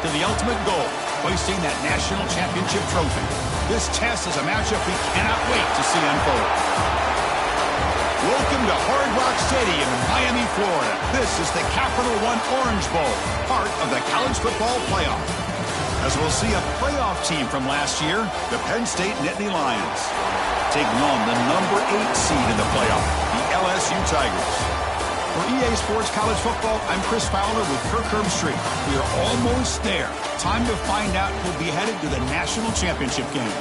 to the ultimate goal, hoisting that national championship trophy. This test is a matchup we cannot wait to see unfold. Welcome to Hard Rock Stadium in Miami, Florida. This is the Capital One Orange Bowl, part of the college football playoff. As we'll see a playoff team from last year, the Penn State Nittany Lions, taking on the number 8 seed in the playoff, the LSU Tigers. For EA Sports College Football, I'm Chris Fowler with Kirk Herbstreit. We are almost there. Time to find out who'll be headed to the national championship game.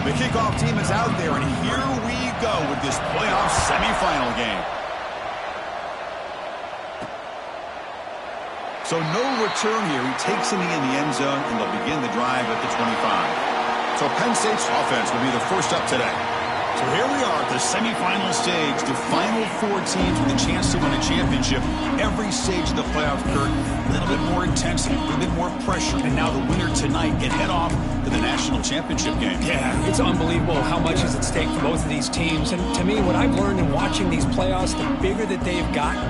The kickoff team is out there, and here we go with this playoff semifinal game. So no return here. He takes it in the end zone, and they'll begin the drive at the 25. So Penn State's offense will be the first up today. So here we are at the semifinal stage, the final 4 teams with a chance to win a championship. Every stage of the playoff, Kurt, a little bit more intensity, a little bit more pressure, and now the winner tonight can head off to the national championship game. Yeah, it's unbelievable how much is at stake for both of these teams. And to me, what I've learned in watching these playoffs, the bigger that they've gotten,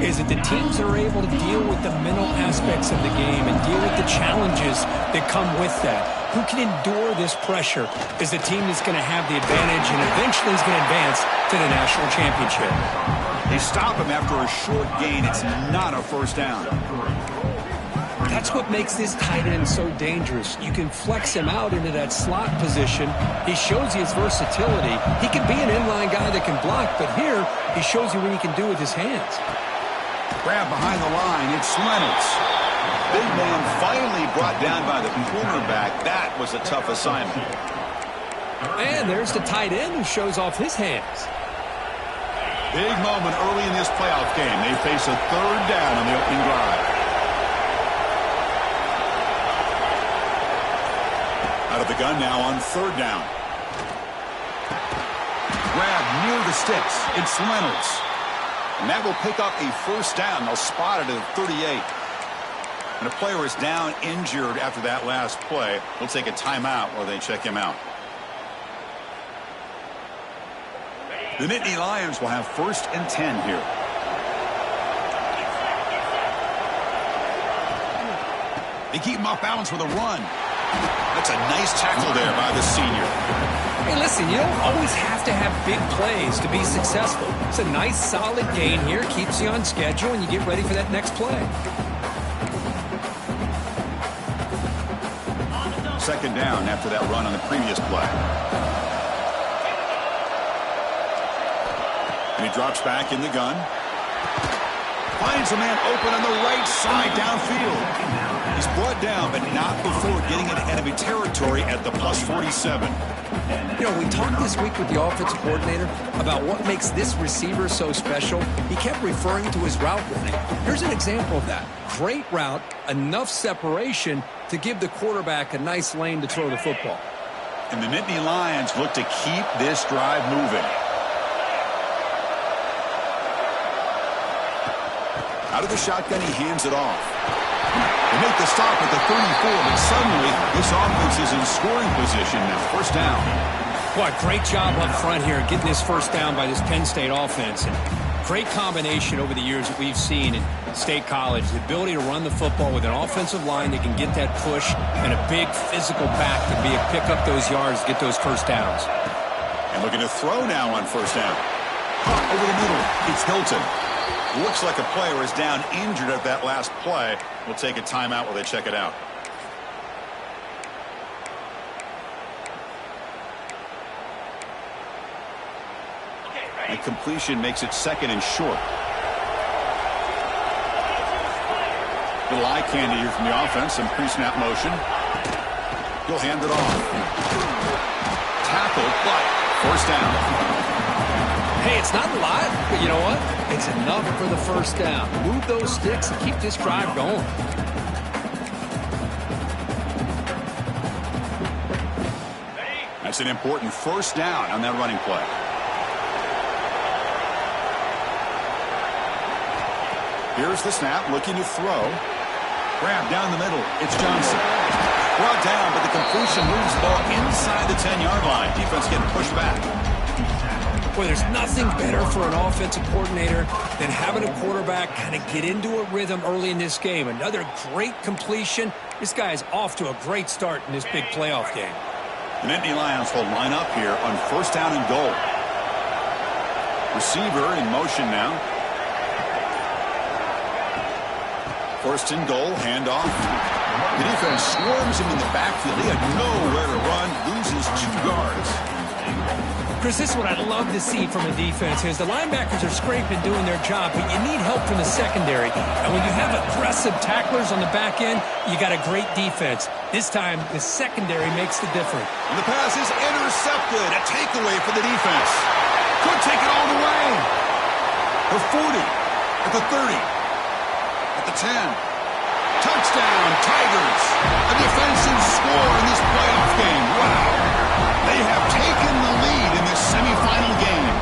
is that the teams are able to deal with the mental aspects of the game and deal with the challenges that come with that. Who can endure this pressure is the team that's going to have the advantage and eventually is going to advance to the national championship. They stop him after a short gain. It's not a first down. That's what makes this tight end so dangerous. You can flex him out into that slot position. He shows you his versatility. He can be an inline guy that can block, but here he shows you what he can do with his hands. Grab behind the line. It's Reynolds. Big man finally brought down by the cornerback. That was a tough assignment. And there's the tight end who shows off his hands. Big moment early in this playoff game. They face a third down on the opening drive. Out of the gun now on third down. Grab near the sticks. It's Reynolds. And that will pick up a first down. They'll spot it at 38. And a player is down injured after that last play. They'll take a timeout while they check him out. The Nittany Lions will have 1st and 10 here. They keep him off balance with a run. That's a nice tackle there by the senior. Hey, listen, you don't always have to have big plays to be successful. It's a nice, solid gain here. Keeps you on schedule, and you get ready for that next play. Second down after that run on the previous play. And he drops back in the gun. Finds a man open on the right side downfield. He's brought down, but not before getting into enemy territory at the +47. You know, we talked this week with the offensive coordinator about what makes this receiver so special. He kept referring to his route running. Here's an example of that. Great route, enough separation to give the quarterback a nice lane to throw the football. And the Nittany Lions look to keep this drive moving. Out of the shotgun, he hands it off. They make the stop at the 34, but suddenly this offense is in scoring position now. First down. What great job up front here getting this first down by this Penn State offense. And great combination over the years that we've seen in State College. The ability to run the football with an offensive line that can get that push and a big physical back to be able to pick up those yards, get those first downs. And looking to throw now on first down. Over the middle, it's Hilton. Looks like a player is down injured at that last play. We'll take a timeout while they check it out. The completion makes it 2nd and short. Little eye candy here from the offense. Some pre-snap motion. He'll hand it off. Tackled, but first down. Hey, it's not a lot, but you know what? It's enough for the first down. Move those sticks and keep this drive going. That's an important first down on that running play. Here's the snap, looking to throw. Grab down the middle. It's Johnson. Brought down, but the completion moves the ball inside the 10-yard line. Defense getting pushed back. Boy, there's nothing better for an offensive coordinator than having a quarterback kind of get into a rhythm early in this game. Another great completion. This guy is off to a great start in this big playoff game. The Nittany Lions will line up here on first down and goal. Receiver in motion now. First and goal, handoff. The defense swarms him in the backfield. He had nowhere to run, loses 2 yards. Chris, this is what I'd love to see from a defense is the linebackers are scraping doing their job, but you need help from the secondary. And when you have aggressive tacklers on the back end, you got a great defense. This time, the secondary makes the difference. And the pass is intercepted. A takeaway for the defense. Could take it all the way. The 40, at the 30, at the 10. Touchdown, Tigers. A defensive score in this playoff game. Wow. They have taken the lead in this semifinal game.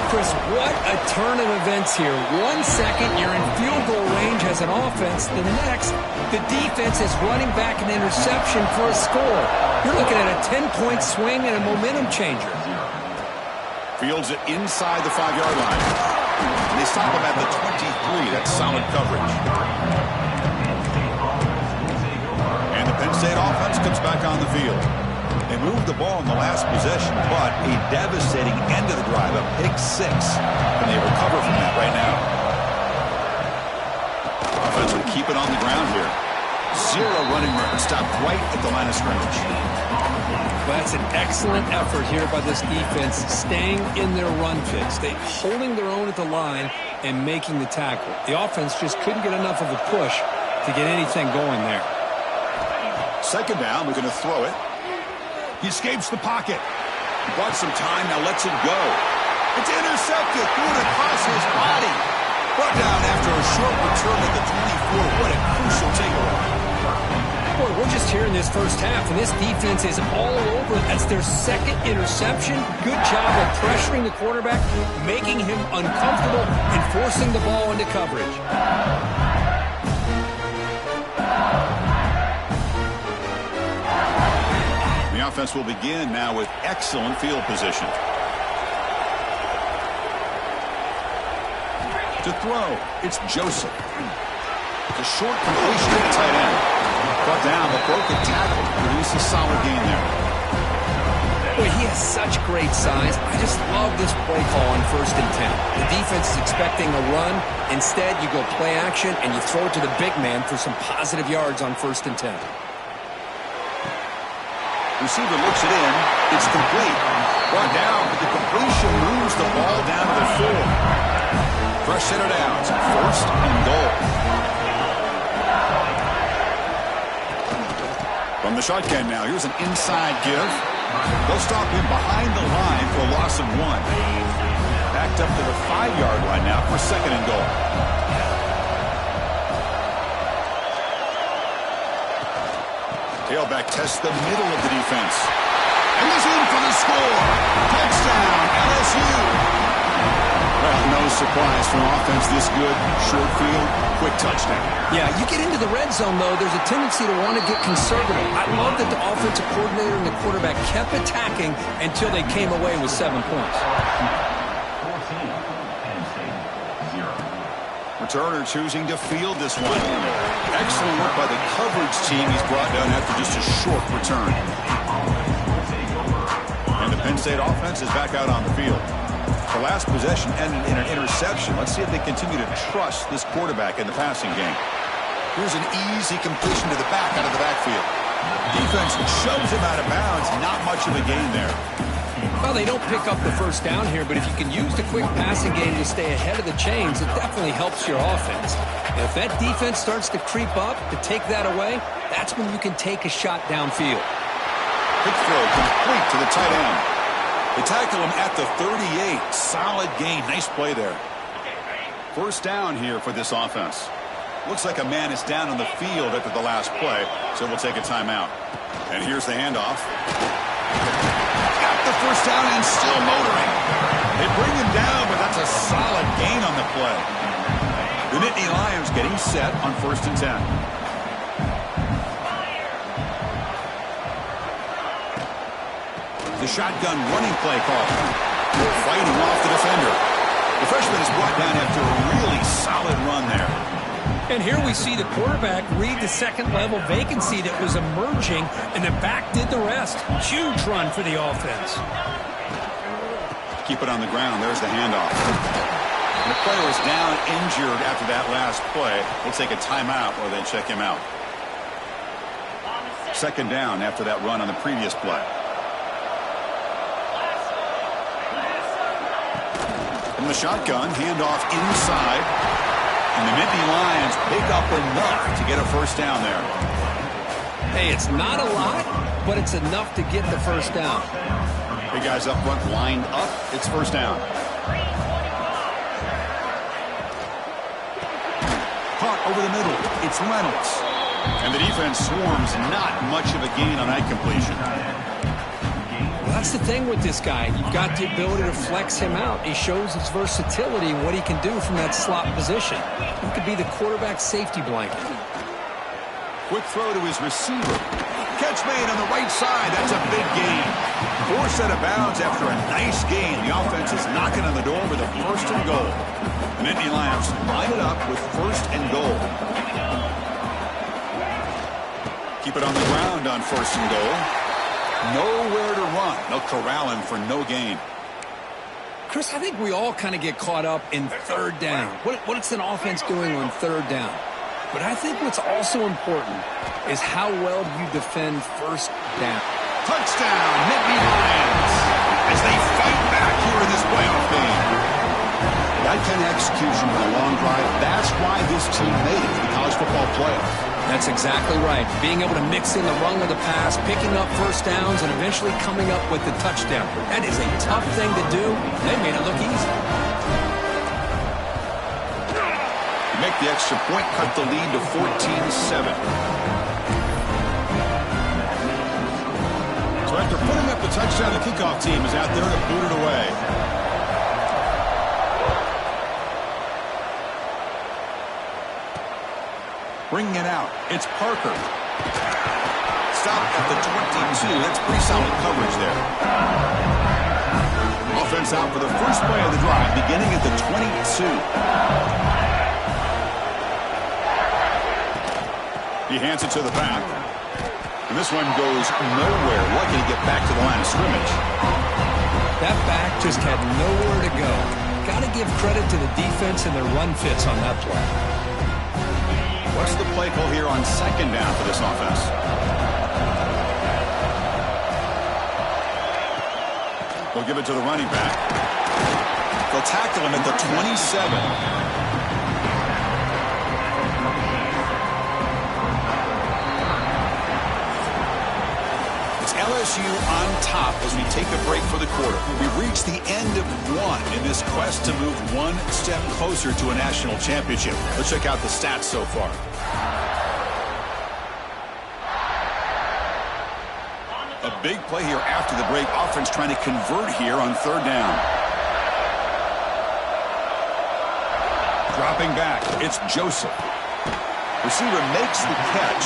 Chris, what a turn of events here. 1 second, you're in field goal range as an offense. The next, the defense is running back an interception for a score. You're looking at a 10-point swing and a momentum changer. Fields it inside the 5-yard line. And they stop him at the 23. That's solid coverage. And the Penn State offense comes back on the field. They moved the ball in the last possession, but a devastating end of the drive, a pick 6. And they recover from that right now. Offense will keep it on the ground here. 0 running room, stopped right at the line of scrimmage. Well, that's an excellent effort here by this defense, staying in their run fits. They holding their own at the line and making the tackle. The offense just couldn't get enough of a push to get anything going there. Second down, we're going to throw it. He escapes the pocket. He bought some time, now lets it go. It's intercepted, threw it across his body. Brought down after a short return at the 24. What a crucial takeaway. Boy, we're just here in this first half, and this defense is all over. That's their second interception. Good job of pressuring the quarterback, making him uncomfortable, and forcing the ball into coverage. The offense will begin now with excellent field position. To throw, it's Joseph. It's a short completion to the tight end. Brought down, but broke a tackle. Produced a solid gain there. Boy, he has such great size. I just love this play call on 1st and 10. The defense is expecting a run. Instead, you go play action, and you throw it to the big man for some positive yards on 1st and 10. Receiver looks it in. It's complete. Brought down, but the completion moves the ball down to the 4. Fresh set of downs. 1st and goal. From the shotgun now, here's an inside give. They'll stop him behind the line for a loss of 1. Backed up to the 5-yard line now for 2nd and goal. Tailback tests the middle of the defense. And he's in for the score. Touchdown, LSU. Well, no surprise from offense this good. Short field, quick touchdown. Yeah, you get into the red zone, though, there's a tendency to want to get conservative. I love that the offensive coordinator and the quarterback kept attacking until they came away with 7 points. Returner choosing to field this one. Excellent work by the coverage team. He's brought down after just a short return. And the Penn State offense is back out on the field. The last possession ended in an interception. Let's see if they continue to trust this quarterback in the passing game. Here's an easy completion to the back out of the backfield. Defense shoves him out of bounds. Not much of a gain there. Well, they don't pick up the first down here, but if you can use the quick passing game to stay ahead of the chains, it definitely helps your offense. And if that defense starts to creep up, to take that away, that's when you can take a shot downfield. Quick throw complete to the tight end. They tackle him at the 38. Solid gain. Nice play there. First down here for this offense. Looks like a man is down on the field after the last play, so we'll take a timeout. And here's the handoff. Got the first down and still motoring. They bring him down, but that's a solid gain on the play. The Nittany Lions getting set on 1st and 10. The shotgun running play call. Fighting off the defender. The freshman is brought down after a really solid run there. And here we see the quarterback read the second-level vacancy that was emerging, and the back did the rest. Huge run for the offense. Keep it on the ground. There's the handoff. And the player is down injured after that last play. We'll take a timeout or they check him out. Second down after that run on the previous play. From the shotgun, handoff inside. And the Nittany Lions pick up enough to get a first down there. Hey, it's not a lot, but it's enough to get the first down. Big guys up front lined up. It's first down. Caught over the middle. It's Reynolds. And the defense swarms. Not much of a gain on that completion. That's the thing with this guy. You've got the ability to flex him out. He shows his versatility and what he can do from that slot position. He could be the quarterback safety blanket. Quick throw to his receiver. Catch made on the right side. That's a big gain. 4 set of bounds after a nice gain. The offense is knocking on the door with a first and goal. The Nittany Lions line it up with first and goal. Keep it on the ground on first and goal. Nowhere to run. They'll corral him for no gain. Chris, I think we all kind of get caught up in third down. What's an offense doing on third down? But I think what's also important is how well do you defend first down. Touchdown, Nittany Lions, as they fight back here in this playoff game. That kind of execution with a long drive, that's why this team made it to the college football playoff. That's exactly right. Being able to mix in the run with the pass, picking up first downs, and eventually coming up with the touchdown. That is a tough thing to do. They made it look easy. Make the extra point, cut the lead to 14-7. So after putting up the touchdown, the kickoff team is out there to boot it away. Bringing it out, it's Parker. Stopped at the 22. That's pretty solid coverage there. Offense out for the first play of the drive, beginning at the 22. He hands it to the back. And this one goes nowhere. Lucky to get back to the line of scrimmage. That back just had nowhere to go. Got to give credit to the defense and their run fits on that play. What's the play call here on second down for this offense? They'll give it to the running back. They'll tackle him at the 27. LSU on top as we take a break for the quarter. We've reached the end of one in this quest to move one step closer to a national championship. Let's check out the stats so far. A big play here after the break. Offense trying to convert here on third down. Dropping back, it's Joseph. Receiver makes the catch.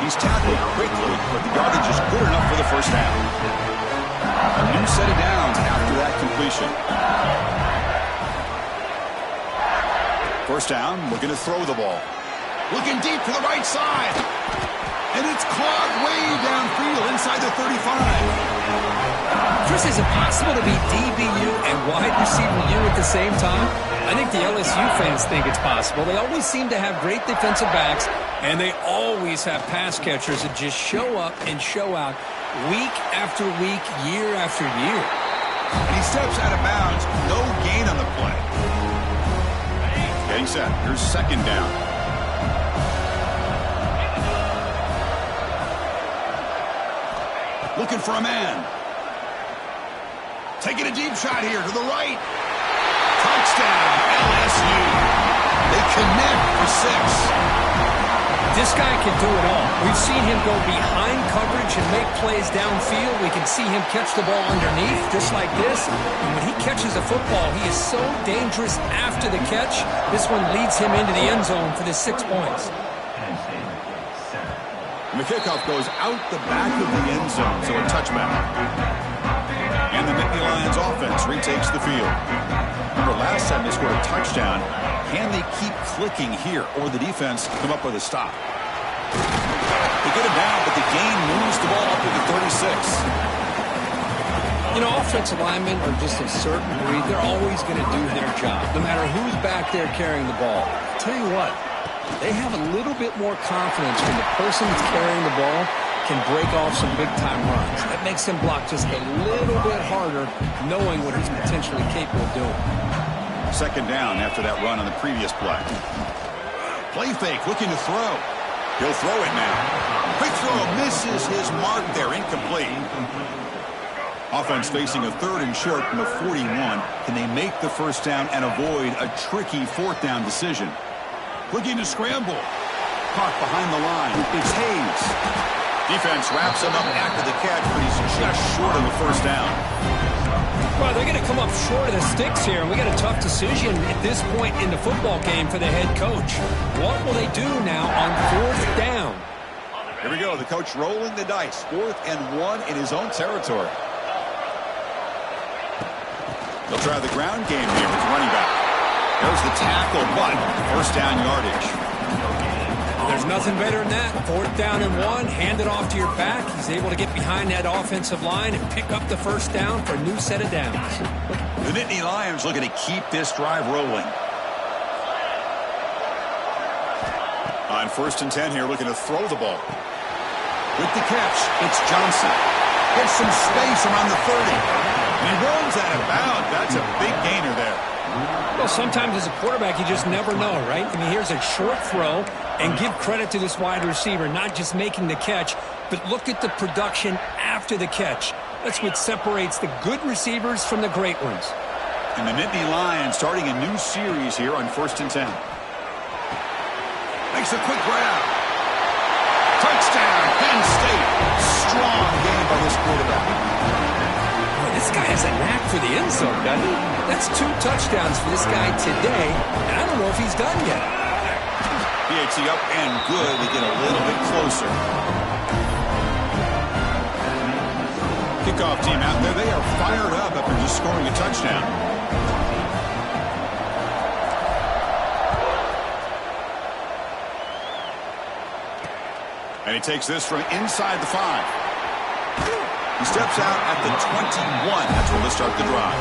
He's tackled quickly, but the yardage is good enough for the first down. A new set of downs after that completion. First down, looking to throw the ball. Looking deep to the right side. And it's caught way downfield inside the 35. Chris, is it possible to be DBU and wide receiver U at the same time? I think the LSU fans think it's possible. They always seem to have great defensive backs, and they always have pass catchers that just show up and show out week after week, year after year. And he steps out of bounds. No gain on the play. Getting set. Here's second down. Looking for a man. Taking a deep shot here to the right. Touchdown, LSU. They connect for 6. This guy can do it all. We've seen him go behind coverage and make plays downfield. We can see him catch the ball underneath, just like this. And when he catches a football, he is so dangerous after the catch. This one leads him into the end zone for the 6 points. And the kickoff goes out the back of the end zone, so a touchback. And the Nittany Lions offense retakes the field. Remember, last time they scored a touchdown. Can they keep clicking here, or the defense come up with a stop? They get him down, but the gain moves the ball up to the 36. You know, offensive linemen are just a certain breed. They're always going to do their job, no matter who's back there carrying the ball. I'll tell you what, they have a little bit more confidence when the person that's carrying the ball can break off some big-time runs. That makes him block just a little bit harder, knowing what he's potentially capable of doing. Second down after that run on the previous play. Play fake, looking to throw. He'll throw it now. Quick throw, misses his mark there, incomplete. Offense facing a 3rd and short from the 41. Can they make the first down and avoid a tricky 4th down decision? Looking to scramble. Caught behind the line. It's Hayes. Defense wraps him up after the catch, but he's just short of the first down. Well, they're going to come up short of the sticks here, and we got a tough decision at this point in the football game for the head coach. What will they do now on 4th down? Here we go. The coach rolling the dice. 4th and 1 in his own territory. They'll try the ground game here with the running back. There's the tackle, but first down yardage. There's nothing better than that. 4th down and 1, hand it off to your back. He's able to get behind that offensive line and pick up the first down for a new set of downs. The Nittany Lions looking to keep this drive rolling. On 1st and 10 here, looking to throw the ball. With the catch, it's Johnson. Gets some space around the 30. And he runs out of bounds. That's a big gainer there. Well, sometimes as a quarterback, you just never know, right? I mean, here's a short throw, and give credit to this wide receiver, not just making the catch, but look at the production after the catch. That's what separates the good receivers from the great ones. And the Nittany Lions starting a new series here on 1st and 10. Makes a quick grab. Touchdown, Penn State. Strong game by this quarterback. This guy has a knack for the end zone, doesn't he? That's 2 touchdowns for this guy today, and I don't know if he's done yet. PAT up and good. They get a little bit closer. Kickoff team out there. They are fired up after just scoring a touchdown. And he takes this from inside the 5. He steps out at the 21. That's where they'll start the drive.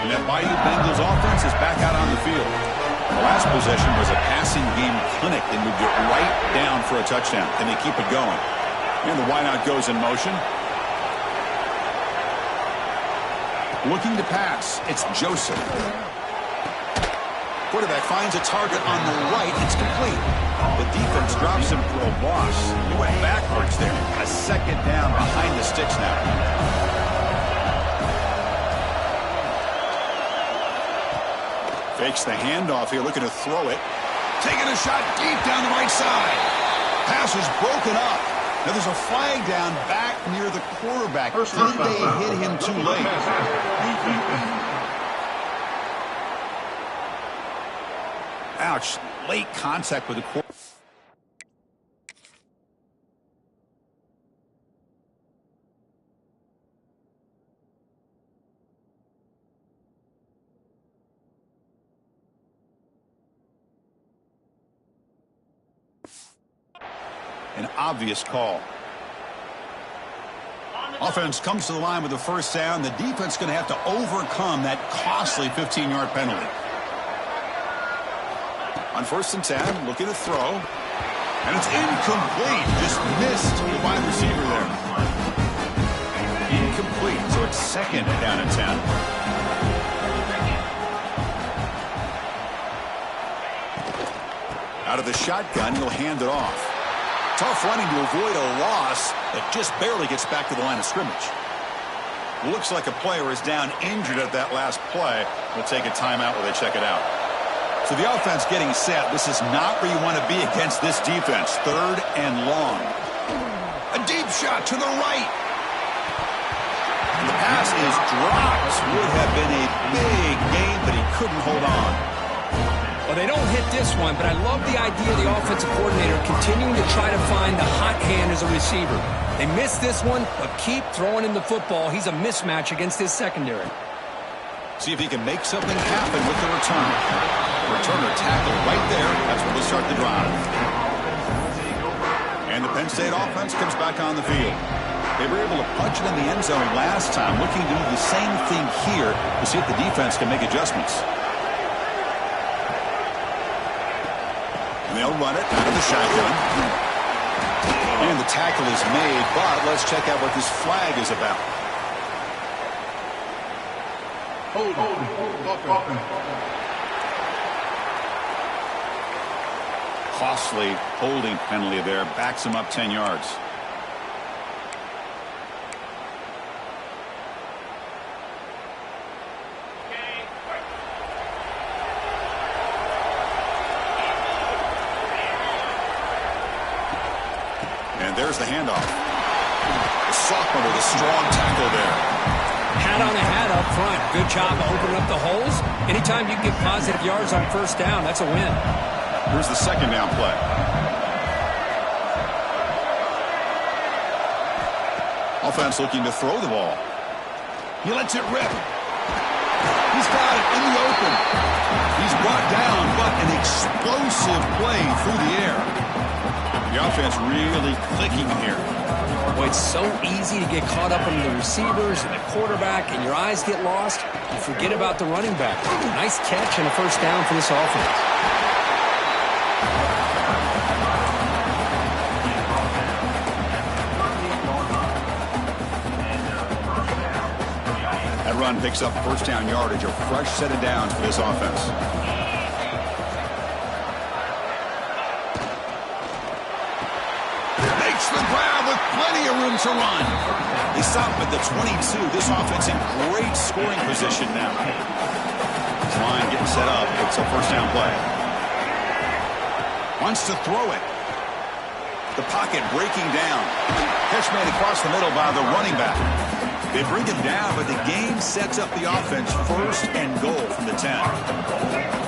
And that Bayou Bengals offense is back out on the field. The last possession was a passing game clinic. They moved it right down for a touchdown. Can they keep it going? And the wideout goes in motion. Looking to pass. It's Joseph. Quarterback finds a target on the right. It's complete. The defense drops him for a loss. He went backwards there. A 2nd down behind the sticks now. Fakes the handoff here, looking to throw it. Taking a shot deep down the right side. Pass is broken up. Now there's a flag down back near the quarterback. Did they hit him too late? Ouch. Late contact with the quarterback. An obvious call. Offense comes to the line with the first down. The defense going to have to overcome that costly 15-yard penalty. On 1st and 10, looking to throw. And it's incomplete. Just missed the wide receiver there. Incomplete. So it's 2nd down and 10. Out of the shotgun, he'll hand it off. Tough running to avoid a loss that just barely gets back to the line of scrimmage. Looks like a player is down injured at that last play. We'll take a timeout while they check it out. So the offense getting set. This is not where you want to be against this defense. 3rd and long. A deep shot to the right. And the pass is dropped. Would have been a big gain, but he couldn't hold on. Well, they don't hit this one, but I love the idea of the offensive coordinator continuing to try to find the hot hand as a receiver. They missed this one, but keep throwing him the football. He's a mismatch against his secondary. See if he can make something happen with the return. Returner tackled right there. That's where they'll start the drive. And the Penn State offense comes back on the field. They were able to punch it in the end zone last time, looking to do the same thing here to see if the defense can make adjustments. And they'll run it out of the shotgun. And the tackle is made, but let's check out what this flag is about. Costly holding penalty there. Backs him up 10 yards. And there's the handoff. The sophomore with a strong tackle there. Hat on a hat up front. Good job opening up the holes. Anytime you can get positive yards on first down, that's a win. Here's the second down play. Offense looking to throw the ball. He lets it rip. He's got it in the open. He's brought down, but an explosive play through the air. The offense really clicking here. Boy, it's so easy to get caught up in the receivers and the quarterback, and your eyes get lost. You forget about the running back. Nice catch and a first down for this offense. That run picks up first down yardage, a fresh set of downs for this offense. Makes the grab with plenty of room to run. They stop at the 22. This offense in great scoring position now. This line getting set up. It's a first down play. Wants to throw it. The pocket breaking down. Catch made across the middle by the running back. They bring him down, but the game sets up the offense first and goal from the 10.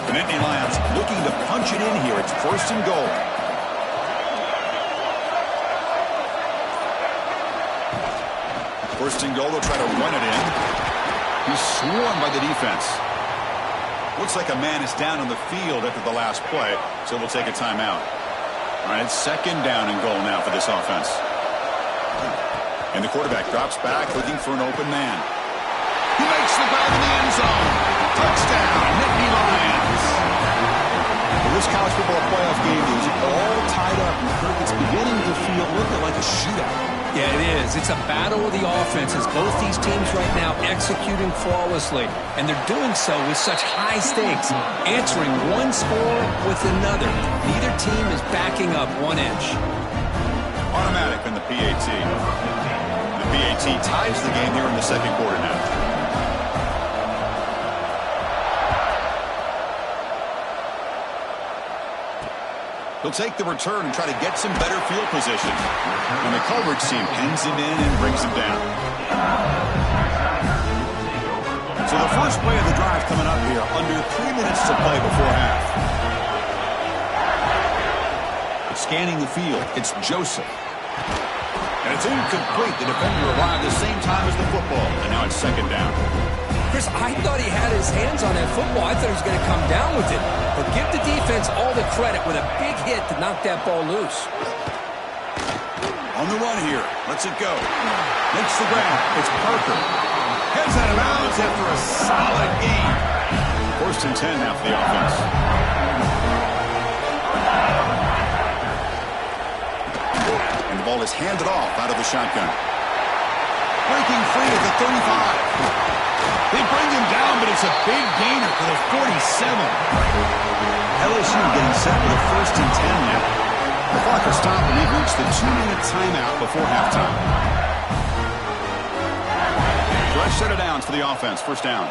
The Nittany Lions looking to punch it in here. It's first and goal. First and goal, they'll try to run it in. He's swarmed by the defense. Looks like a man is down on the field after the last play, so we'll take a timeout. All right, it's second down and goal now for this offense. And the quarterback drops back, looking for an open man. He makes the grab in the end zone. Touchdown, Nittany Lions. Well, this college football playoff game is all tied up. It's beginning to feel a little bit like a shootout. Yeah, it is. It's a battle of the offenses. Both these teams right now executing flawlessly, and they're doing so with such high stakes, answering one score with another. Neither team is backing up 1 inch. Automatic in the PAT. The PAT ties the game here in the second quarter now. He'll take the return and try to get some better field position. And the coverage team pins him in and brings him down. So the first play of the drive coming up here, under 3 minutes to play before half. Scanning the field, it's Joseph. And it's incomplete. The defender arrived the same time as the football. And now it's second down. Chris, I thought he had his hands on that football. I thought he was going to come down with it. But give the defense all the credit with a big hit to knock that ball loose. On the run here. Lets it go. Makes the grab. It's Parker. Heads out of bounds after a solid gain. First and 10 now for the offense. And the ball is handed off out of the shotgun. Breaking free at the 35. They bring him down, but it's a big gainer for the 47. LSU getting set with a first and 10 now. The clock is stopped, and we've reached the 2-minute timeout before halftime. Fresh set of downs for the offense. First down.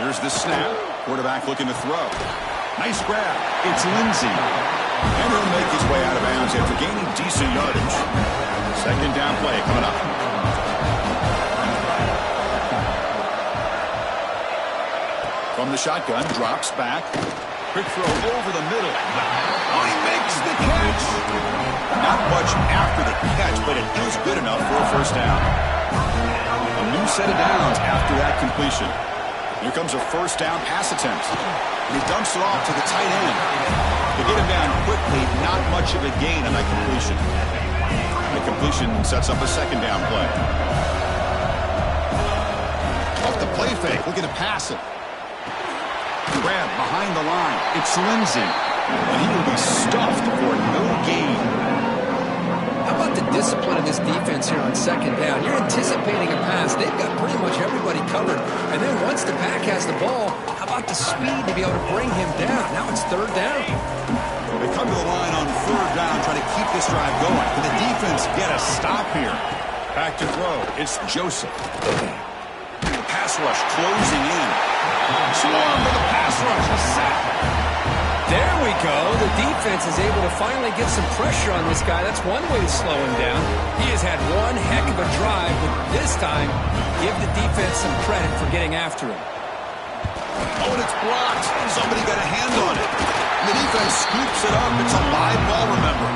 Here's the snap. Quarterback looking to throw. Nice grab. It's Lindsey. And he'll make his way out of bounds after gaining decent yardage. Second down play coming up. From the shotgun, drops back. Quick throw over the middle. Oh, he makes the catch. Not much after the catch, but it is good enough for a first down. A new set of downs after that completion. Here comes a first down pass attempt. And he dumps it off to the tight end. To get him down quickly, not much of a gain on that completion. The completion sets up a second down play. Off the play fake, looking to pass it. Grab behind the line. It's Lindsey. And he will be stuffed for no gain. How about the discipline of this defense here on second down? You're anticipating a pass. They've got pretty much everybody covered. And then once the pack has the ball, how about the speed to be able to bring him down? Now it's third down. They come to the line on third down, trying to keep this drive going. Can the defense get a stop here? Back to throw. It's Joseph. Pass rush closing in. Swarm for the pass rush. A sack. There we go. The defense is able to finally get some pressure on this guy. That's one way to slow him down. He has had one heck of a drive, but this time, give the defense some credit for getting after him. Oh, and it's blocked. Somebody got a hand on it. The defense scoops it up. It's a live ball, remember.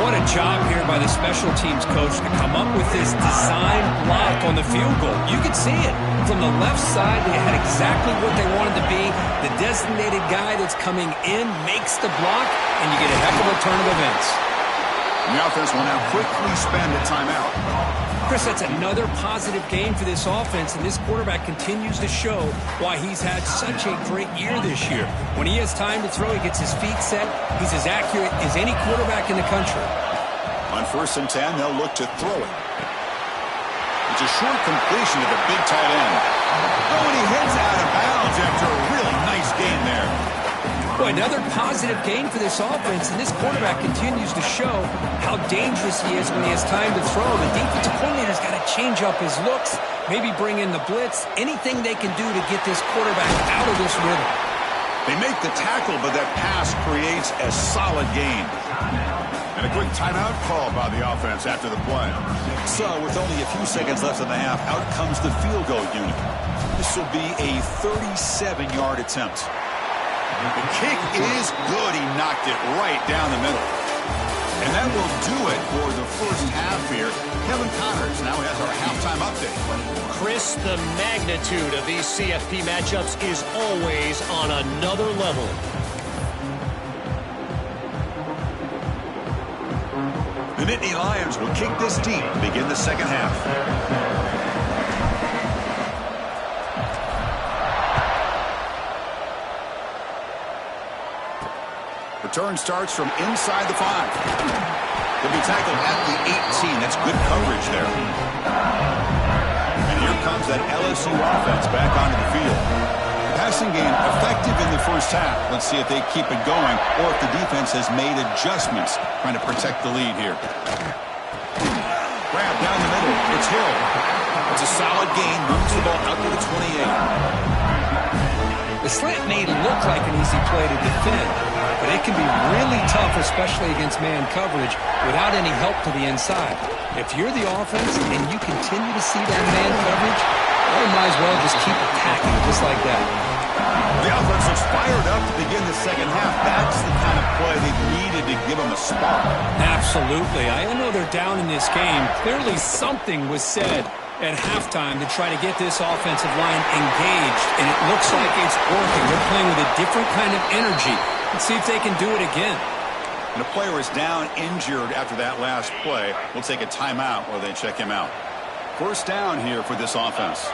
What a job here by the special teams coach to come up with this design block on the field goal. You could see it. From the left side, they had exactly what they wanted to be. The designated guy that's coming in makes the block, and you get a heck of a turn of events. The offense will now quickly spend a timeout. Chris, that's another positive game for this offense, and this quarterback continues to show why he's had such a great year this year. When he has time to throw, he gets his feet set. He's as accurate as any quarterback in the country. On 1st and 10, they'll look to throw it. It's a short completion to the big tight end. Oh, and he heads out of bounds after a really nice gain there. Boy, another positive gain for this offense, and this quarterback continues to show how dangerous he is when he has time to throw. The defensive coordinator's got to change up his looks, maybe bring in the blitz, anything they can do to get this quarterback out of this rhythm. They make the tackle, but that pass creates a solid gain. And a quick timeout call by the offense after the play. So, with only a few seconds left in the half, out comes the field goal unit. This will be a 37-yard attempt. The kick is good. He knocked it right down the middle. And that will do it for the first half here. Kevin Connors now has our halftime update. Chris, the magnitude of these CFP matchups is always on another level. The Nittany Lions will kick this deep to begin the second half. Return starts from inside the 5. He'll be tackled at the 18. That's good coverage there. And here comes that LSU offense back onto the field. Passing game effective in the first half. Let's see if they keep it going or if the defense has made adjustments trying to protect the lead here. Grab down the middle. It's Hill. It's a solid gain. Moves the ball out to the 28. The slant may look like an easy play to defend, but it can be really tough, especially against man coverage, without any help to the inside. If you're the offense and you continue to see that man coverage, well, you might as well just keep attacking just like that. The offense is fired up to begin the second half. That's the kind of play they needed to give them a spark. Absolutely. I know they're down in this game. Clearly something was said at halftime to try to get this offensive line engaged, and it looks like it's working. They're playing with a different kind of energy. Let's see if they can do it again. And a player is down injured after that last play. We'll take a timeout while they check him out. First down here for this offense.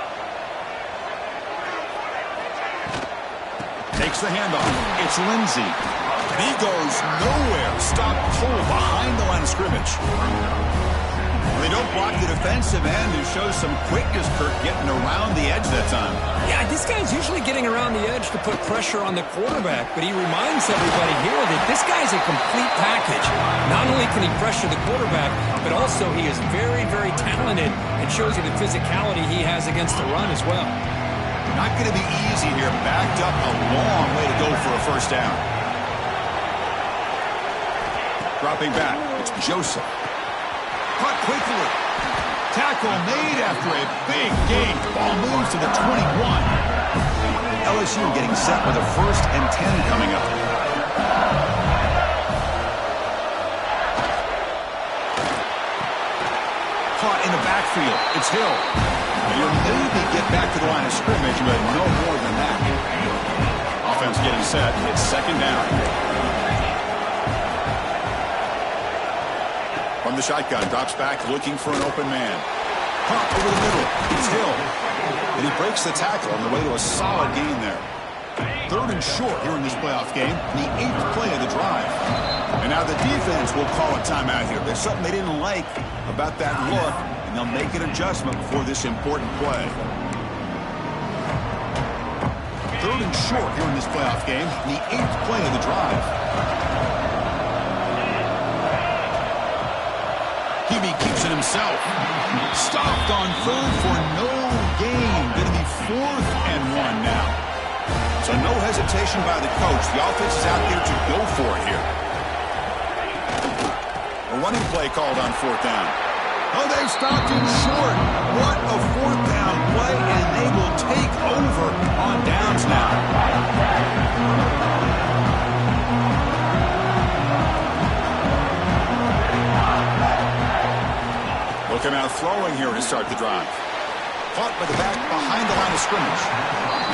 Takes the handoff. It's Lindsey. And he goes nowhere. Stop cold behind the line of scrimmage. They don't block the defensive end and show some quickness, Kirk, getting around the edge that time. Yeah, this guy's usually getting around the edge to put pressure on the quarterback, but he reminds everybody here that this guy's a complete package. Not only can he pressure the quarterback, but also he is very, very talented and shows you the physicality he has against the run as well. Not going to be easy here. Backed up a long way to go for a first down. Dropping back, it's Joseph. Caught quickly. Tackle made after a big gain. Ball moves to the 21. LSU getting set with a 1st and 10 coming up. Caught in the backfield. It's Hill. You'll maybe get back to the line of scrimmage, but no more than that. Offense getting set. It's 2nd down. From the shotgun, drops back, looking for an open man. Caught over the middle. It's Hill. And he breaks the tackle on the way to a solid gain there. 3rd and short here in this playoff game. The 8th play of the drive. And now the defense will call a timeout here. There's something they didn't like about that look, and they'll make an adjustment before this important play. 3rd and short here in this playoff game. The 8th play of the drive. Hebe keeps it himself. Stopped on 3rd for no gain. Going to be 4th and 1 now. So no hesitation by the coach. The offense is out there to go for it here. A running play called on 4th down. Oh, they stopped him short. What a 4th down play, and they will take over on downs now. Looking out throwing here to start the drive. Caught by the back behind the line of scrimmage.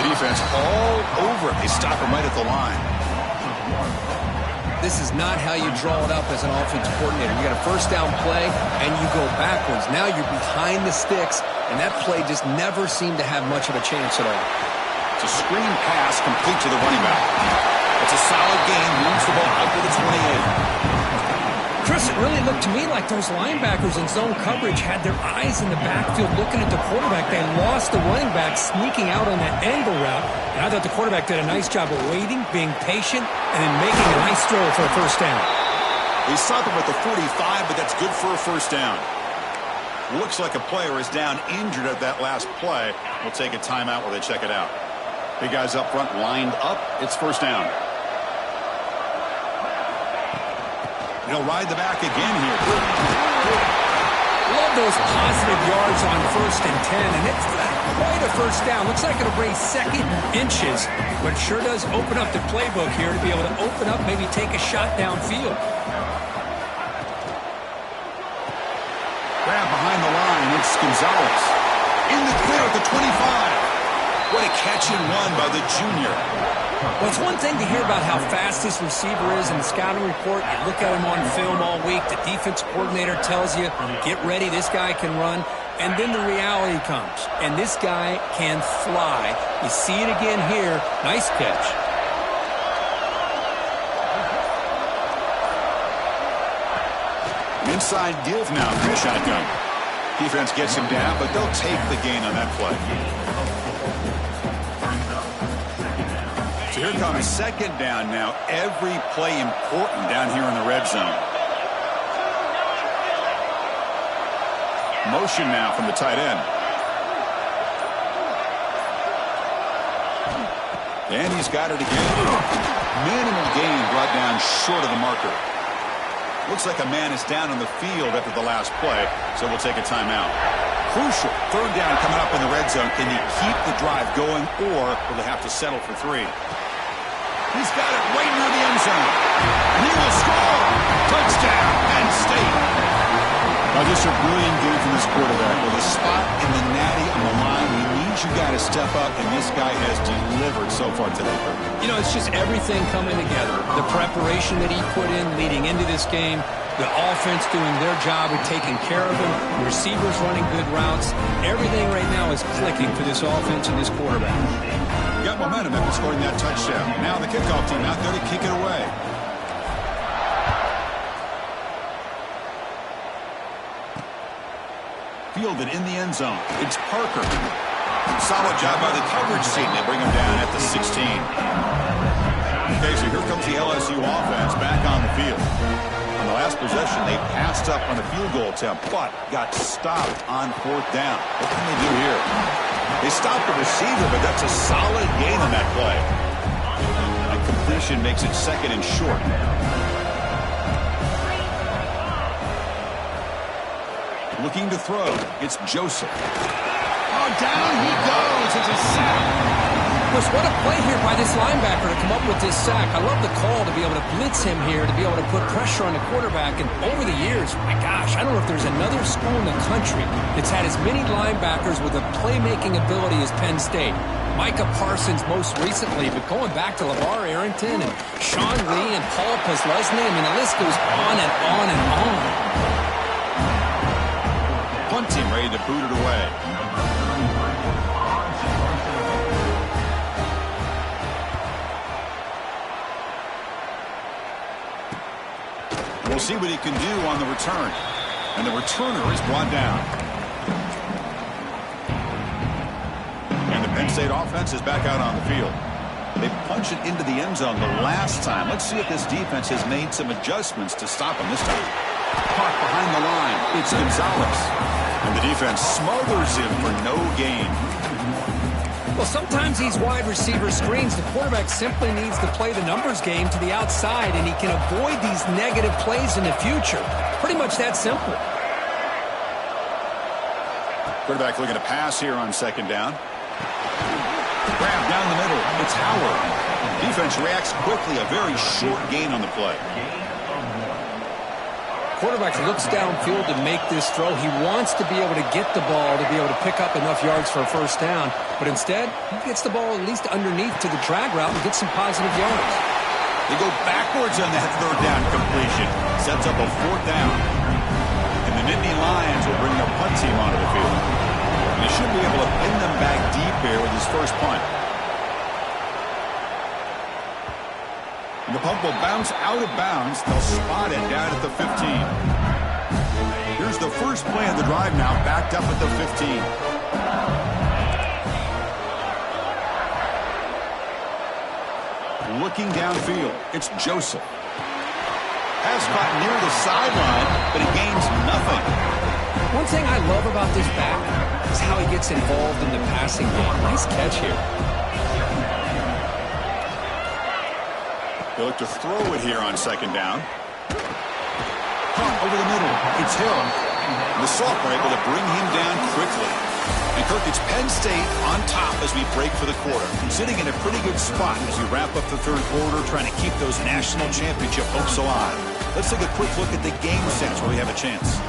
The defense all over it. They stop him right at the line. This is not how you draw it up as an offensive coordinator. You got a 1st down play, and you go backwards. Now you're behind the sticks, and that play just never seemed to have much of a chance at all. It's a screen pass complete to the running back. It's a solid gain. Moves the ball out to the 28. Chris, it really looked to me like those linebackers in zone coverage had their eyes in the backfield looking at the quarterback. They lost the running back sneaking out on that angle route. And I thought the quarterback did a nice job of waiting, being patient, and then making a nice throw for a 1st down. He stopped him at the 45, but that's good for a 1st down. Looks like a player is down injured at that last play. We'll take a timeout while they check it out. Big guys up front lined up. It's 1st down. He'll ride the back again here. Love those positive yards on 1st and 10, and it's not quite a 1st down. Looks like it'll bring 2nd inches, but it sure does open up the playbook here to be able to open up, maybe take a shot downfield. Grab behind the line. It's Gonzalez. In the clear at the 25. What a catch and run by the junior. Well, it's one thing to hear about how fast this receiver is in the scouting report. You look at him on film all week. The defense coordinator tells you, get ready, this guy can run. And then the reality comes. And this guy can fly. You see it again here. Nice catch. An inside give now from the shotgun. Defense gets him down, but they'll take the gain on that play. So here comes 2nd down now. Every play important down here in the red zone. Motion now from the tight end. And he's got it again. Minimal gain brought down short of the marker. Looks like a man is down on the field after the last play, so we'll take a timeout. Crucial 3rd down coming up in the red zone. Can he keep the drive going, or will they have to settle for 3? He's got it right near the end zone. And he will score. Touchdown, Penn State. Now, just a brilliant game from this quarterback. With a spot in the natty on the line, we need you guys to step up, and this guy has delivered so far today. You know, it's just everything coming together. The preparation that he put in leading into this game, the offense doing their job of taking care of him, the receivers running good routes. Everything right now is clicking for this offense and this quarterback. Got momentum after scoring that touchdown. Now the kickoff team out there to kick it away. fielded in the end zone. It's Parker. Solid job by the coverage team. They bring him down at the 16. Okay, so here comes the LSU offense back on the field. On the last possession, they passed up on a field goal attempt, but got stopped on 4th down. What can they do here? They stopped the receiver, but that's a solid gain on that play. That completion makes it 2nd and short. Looking to throw. It's Joseph. Oh, down he goes. It's a sack. What a play here by this linebacker to come up with this sack. I love the call to be able to blitz him here, to be able to put pressure on the quarterback. And over the years, my gosh, I don't know if there's another school in the country that's had as many linebackers with a playmaking ability as Penn State. Micah Parsons most recently, but going back to LeVar Arrington and Sean Lee and Paul Posluszny, I mean, the list goes on and on and on. Punt team ready to boot it away. We'll see what he can do on the return. And the returner is brought down. And the Penn State offense is back out on the field. They punched it into the end zone the last time. Let's see if this defense has made some adjustments to stop him this time. Caught behind the line. It's Gonzalez. And the defense smothers him for no gain. Well, sometimes these wide receiver screens, the quarterback simply needs to play the numbers game to the outside, and he can avoid these negative plays in the future. Pretty much that simple. Quarterback looking to pass here on 2nd down. Grab down the middle. It's Howard. Defense reacts quickly. A very short gain on the play. Quarterback looks downfield to make this throw. He wants to be able to get the ball to be able to pick up enough yards for a 1st down. But instead, he gets the ball at least underneath to the drag route and gets some positive yards. They go backwards on that 3rd down completion. Sets up a 4th down. And the Nittany Lions will bring their punt team onto the field. And he should be able to pin them back deep here with his first punt. And the punt will bounce out of bounds. They'll spot it down at the 15. Here's the first play of the drive now, backed up at the 15. Looking downfield, it's Joseph. Pass caught near the sideline, but he gains nothing. One thing I love about this back is how he gets involved in the passing game. Nice catch here. They look to throw it here on 2nd down. Caught over the middle. It's Hill. And the Soft are able to bring him down quickly. And Kirk, it's Penn State on top as we break for the quarter. Sitting in a pretty good spot as we wrap up the 3rd quarter, trying to keep those national championship hopes alive. Let's take a quick look at the game sense where we have a chance.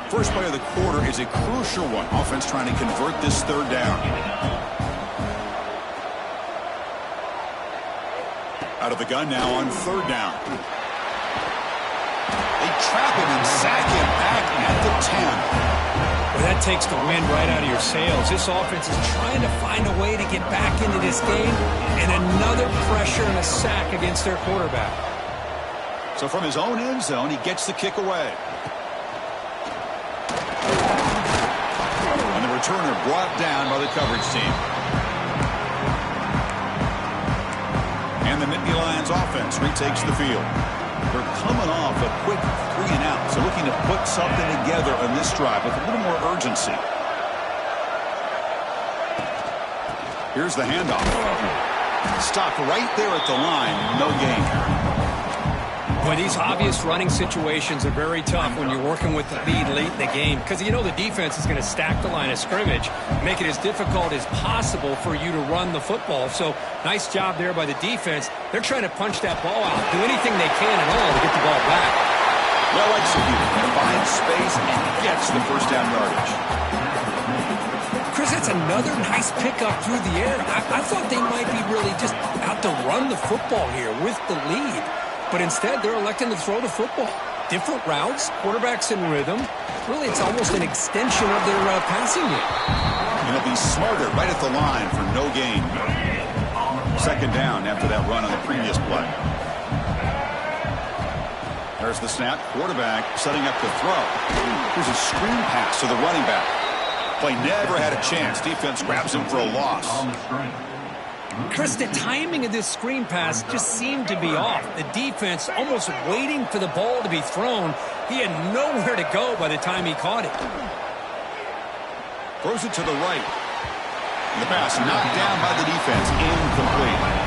First play of the quarter is a crucial one. Offense trying to convert this 3rd down. Out of the gun now on 3rd down. They trap him and sack him back at the 10. Well, that takes the wind right out of your sails. This offense is trying to find a way to get back into this game, and another pressure and a sack against their quarterback. So from his own end zone, he gets the kick away. And the returner brought down by the coverage team. And the Nittany Lions offense retakes the field. They're coming off a quick 3-and-out, so looking to put something together on this drive with a little more urgency. Here's the handoff. Stopped right there at the line, no gain. Boy, these obvious running situations are very tough when you're working with the lead late in the game, because you know the defense is going to stack the line of scrimmage, make it as difficult as possible for you to run the football. So nice job there by the defense. They're trying to punch that ball out, do anything they can at all to get the ball back. Well executed, finds space and gets the 1st down yardage. Chris, that's another nice pickup through the air. I thought they might be really just out to run the football here with the lead. But instead, they're electing to throw the football. Different routes, quarterbacks in rhythm. Really, it's almost an extension of their passing game. And he'll be smarter right at the line for no gain. 2nd down after that run on the previous play. There's the snap. Quarterback setting up the throw. Here's a screen pass to the running back. Play never had a chance. Defense grabs him for a loss. Chris, the timing of this screen pass just seemed to be off. The defense almost waiting for the ball to be thrown. He had nowhere to go by the time he caught it. Throws it to the right. And the pass knocked down by the defense. Incomplete.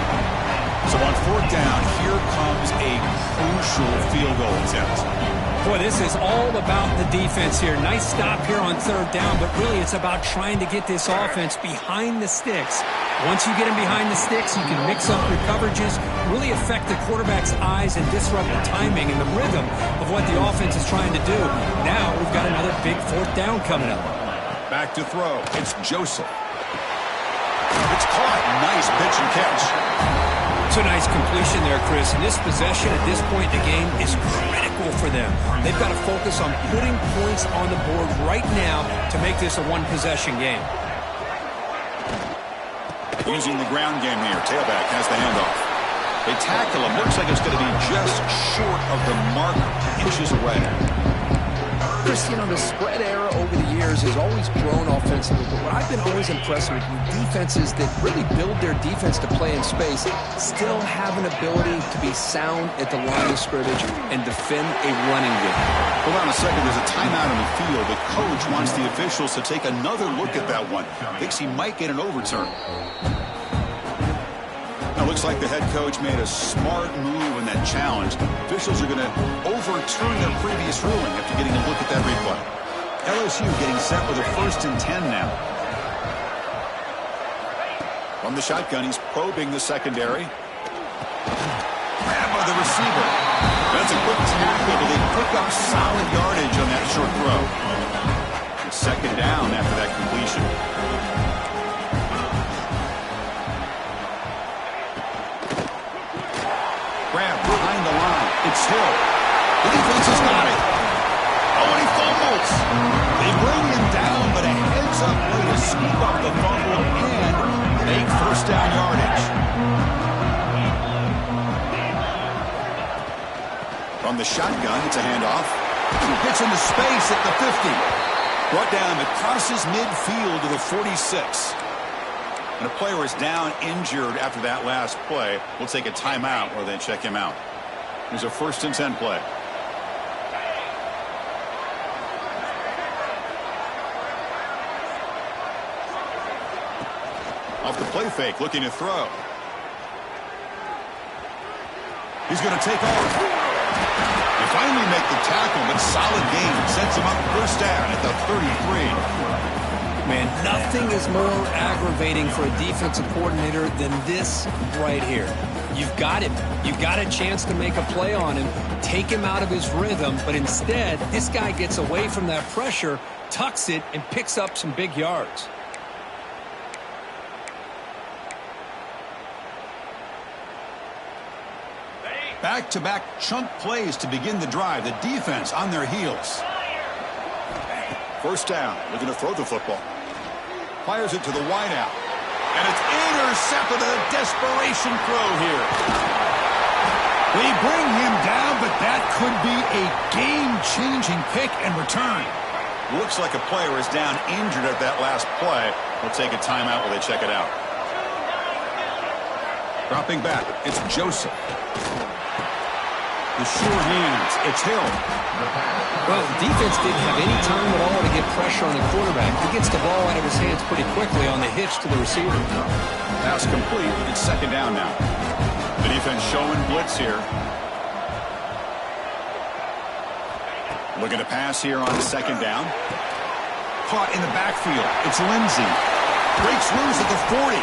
So on fourth down, here comes a crucial field goal attempt. Boy, this is all about the defense here. Nice stop here on third down, but really it's about trying to get this offense behind the sticks. Once you get them behind the sticks, you can mix up your coverages, really affect the quarterback's eyes and disrupt the timing and the rhythm of what the offense is trying to do. Now we've got another big fourth down coming up. Back to throw. It's Joseph. It's caught. Nice pitch and catch. It's a nice completion there, Chris. And this possession at this point in the game is critical for them. They've got to focus on putting points on the board right now to make this a one-possession game. Using the ground game here. Tailback has the handoff. They tackle him. Looks like it's going to be just short of the mark, inches away. Chris, you know, the spread era over the years has always grown offensively, but what I've been always impressed with defenses that really build their defense to play in space still have an ability to be sound at the line of scrimmage and defend a running game. Hold on a second. There's a timeout on the field. The coach wants the officials to take another look at that one. Thinks he might get an overturn. Now, looks like the head coach made a smart move in that challenge. Officials are going to overturn their previous ruling after getting a look at that replay. LSU getting set with a 1st and 10 now. From the shotgun, he's probing the secondary. Grab by the receiver. That's a quick tackle, but they pick up solid yardage on that short throw. It's second down after that completion. Grab behind the line. It's Hill. The defense has got it. Oh, and he fumbles. They bring him down, but a heads-up way to scoop up the fumble and make first down yardage. From the shotgun, it's a handoff. Gets into space at the 50. Brought down across midfield to the 46. And a player is down injured after that last play. We'll take a timeout or then check him out. Here's a 1st and 10 play. Off the play fake, looking to throw. He's going to take off. They finally make the tackle, but solid gain. Sets him up first down at the 33. Man, nothing is more aggravating for a defensive coordinator than this right here. You've got him. You've got a chance to make a play on him, take him out of his rhythm, but instead, this guy gets away from that pressure, tucks it, and picks up some big yards. Back-to-back chunk plays to begin the drive. The defense on their heels. First down. Looking to throw the football. Fires it to the wideout. And it's intercepted with a desperation throw here. They bring him down, but that could be a game-changing pick and return. Looks like a player is down injured at that last play. We'll take a timeout while they check it out. Dropping back, it's Joseph. The sure hands, it's Hill. Well, the defense didn't have any time at all to get pressure on the quarterback. He gets the ball out of his hands pretty quickly on the hitch to the receiver. Pass complete. It's second down now. The defense showing blitz here. Looking to pass here on second down. Caught in the backfield. It's Lindsey. Breaks loose at the 40.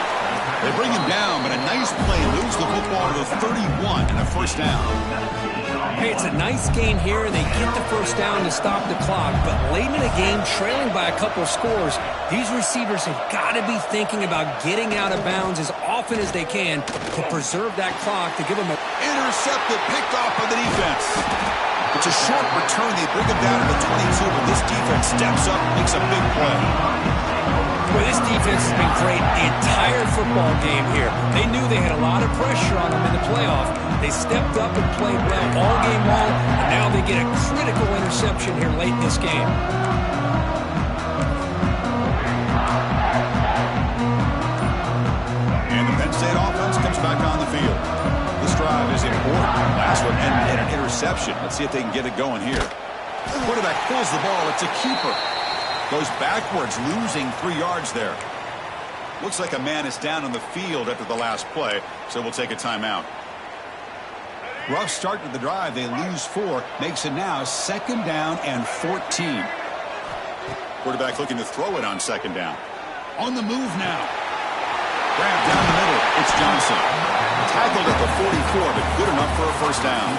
They bring him down, but a nice play. Lose the football to the 31 and a first down. Hey, it's a nice gain here. They get the first down to stop the clock, but late in the game, trailing by a couple of scores, these receivers have got to be thinking about getting out of bounds as often as they can to preserve that clock, to give them a... Intercepted, picked off by the defense. It's a short return. They bring him down to the 22, but this defense steps up, makes a big play. Well, this defense has been great the entire football game here. They knew they had a lot of pressure on them in the playoff. They stepped up and played well all game long, and now they get a critical interception here late in this game. And the Penn State offense comes back on the field. This drive is important. Last one ended in an interception. Let's see if they can get it going here. Quarterback pulls the ball. It's a keeper. Goes backwards, losing 3 yards there. Looks like a man is down on the field after the last play, so we'll take a timeout. Rough start to the drive. They lose 4. Makes it now 2nd down and 14. Quarterback looking to throw it on 2nd down. On the move now. Grab down the middle. It's Johnson. Tackled at the 44, but good enough for a first down.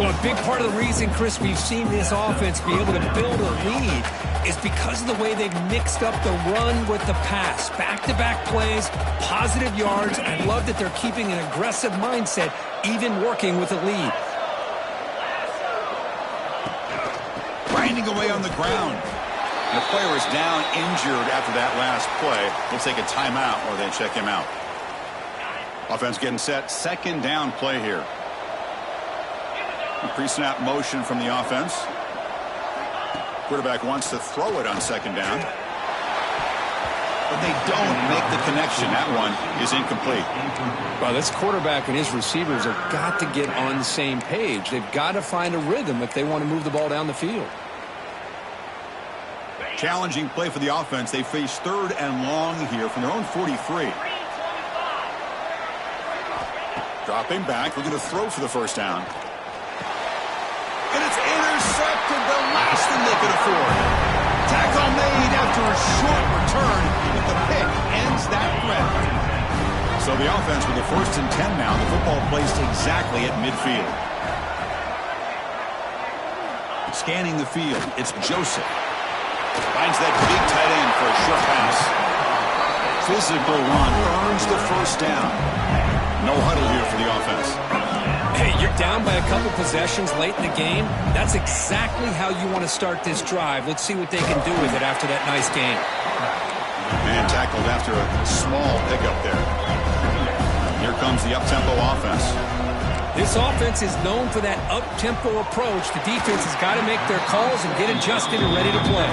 Well, a big part of the reason, Chris, we've seen this offense be able to build a lead is because of the way they've mixed up the run with the pass. Back-to-back plays, positive yards. I love that they're keeping an aggressive mindset, even working with a lead. Grinding away on the ground. And the player is down injured after that last play. We'll take a timeout or they check him out. Offense getting set. 2nd down play here. Pre-snap motion from the offense. Quarterback wants to throw it on 2nd down. But they don't make the connection. That one is incomplete. Well, this quarterback and his receivers have got to get on the same page. They've got to find a rhythm if they want to move the ball down the field. Challenging play for the offense. They face 3rd and long here from their own 43. Dropping back, looking to throw for the first down. And it's intercepted, the last thing they could afford. Tackle made after a short return, but the pick ends that threat. So the offense with the 1st and 10 now. The football placed exactly at midfield. Scanning the field, it's Joseph. Finds that big tight end for a short pass. Physical run earns the first down. No huddle here for the offense. Hey, you're down by a couple possessions late in the game. That's exactly how you want to start this drive. Let's see what they can do with it after that nice game. Man tackled after a small pickup there. Here comes the up-tempo offense. This offense is known for that up-tempo approach. The defense has got to make their calls and get adjusted and ready to play.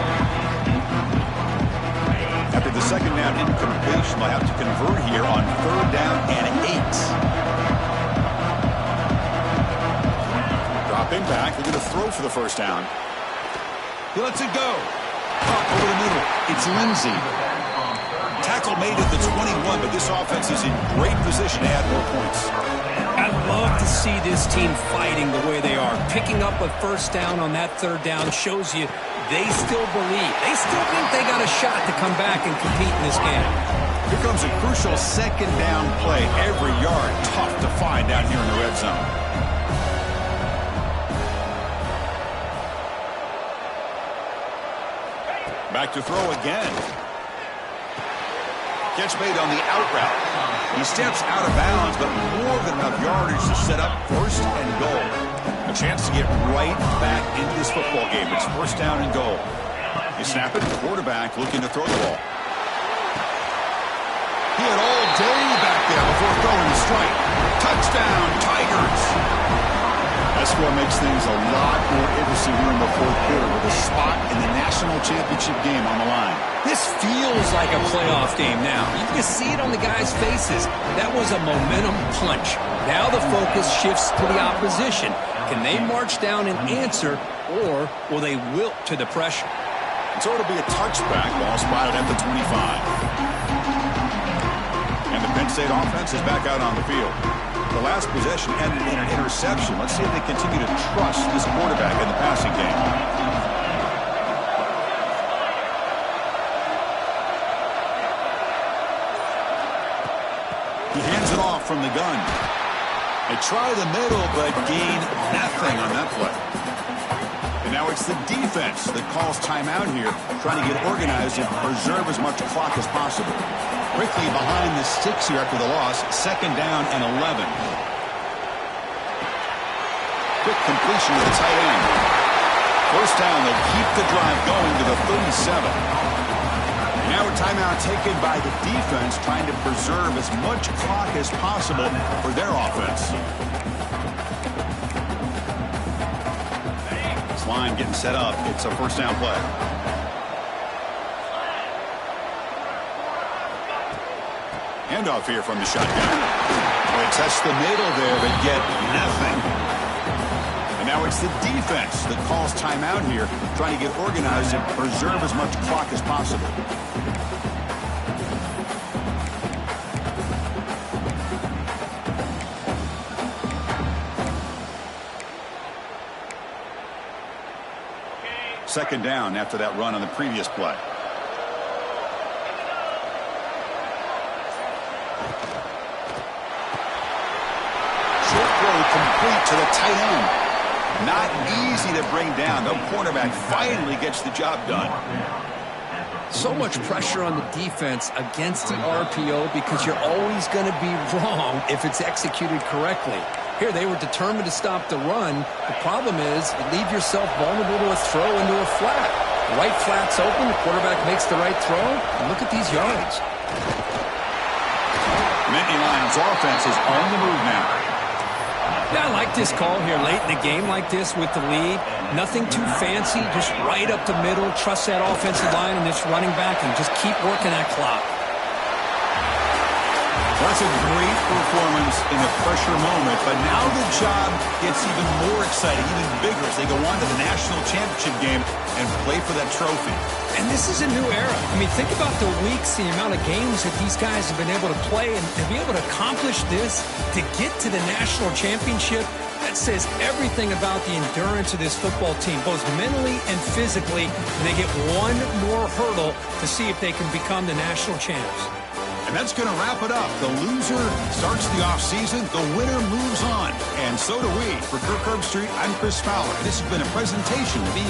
After the 2nd down incompletion, they'll have to convert here on 3rd down and 8. Dropping back, they're going to throw for the first down. He lets it go. Up over the middle. It's Lindsey. Tackle made at the 21, but this offense is in great position to add more points. I love to see this team fighting the way they are. Picking up a first down on that 3rd down shows you they still believe. They still think they got a shot to come back and compete in this game. Here comes a crucial 2nd down play. Every yard tough to find out here in the red zone. Back to throw again. Catch made on the out route. He steps out of bounds, but more than enough yardage to set up 1st and goal. A chance to get right back into this football game. It's 1st down and goal. You snap it, quarterback looking to throw the ball. He had all day back there before throwing the strike. Touchdown, Tigers! That score makes things a lot more interesting here in the 4th quarter with a spot in the national championship game on the line. This feels like a playoff game now. You can see it on the guys' faces. That was a momentum punch. Now the focus shifts to the opposition. Can they march down and answer, or will they wilt to the pressure? And so it'll be a touchback ball spotted at the 25. And the Penn State offense is back out on the field. The last possession ended in an interception. Let's see if they continue to trust this quarterback in the passing game. He hands it off from the gun. They try the middle, but gain nothing on that play. And now it's the defense that calls timeout here, trying to get organized and preserve as much clock as possible. Quickly behind the sticks here after the loss, 2nd down and 11. quick completion to the tight end. First down, they'll keep the drive going to the 37. Now a timeout taken by the defense, trying to preserve as much clock as possible for their offense. This line getting set up. It's a first down play. Handoff here from the shotgun. They test the middle there, but get nothing. And now it's the defense that calls timeout here, trying to get organized and preserve as much clock as possible. Second down after that run on the previous play. Short throw complete to the tight end. Not easy to bring down. The cornerback finally gets the job done. So much pressure on the defense against the RPO because you're always going to be wrong if it's executed correctly. Here, they were determined to stop the run. The problem is you leave yourself vulnerable to a throw into a flat. The right flat's open, the quarterback makes the right throw, and look at these yards. Nittany Lions offense is on the move now. Yeah, I like this call here late in the game like this with the lead. Nothing too fancy, just right up the middle. Trust that offensive line and this running back and just keep working that clock. That's a great performance in a pressure moment, but now the job gets even more exciting, even bigger as they go on to the national championship game and play for that trophy. And this is a new era. I mean, think about the weeks, the amount of games that these guys have been able to play, and to be able to accomplish this, to get to the national championship, that says everything about the endurance of this football team, both mentally and physically, and they get one more hurdle to see if they can become the national champs. And that's going to wrap it up. The loser starts the offseason. The winner moves on. And so do we. For Kirk Herbstreit, I'm Chris Fowler. This has been a presentation of EA.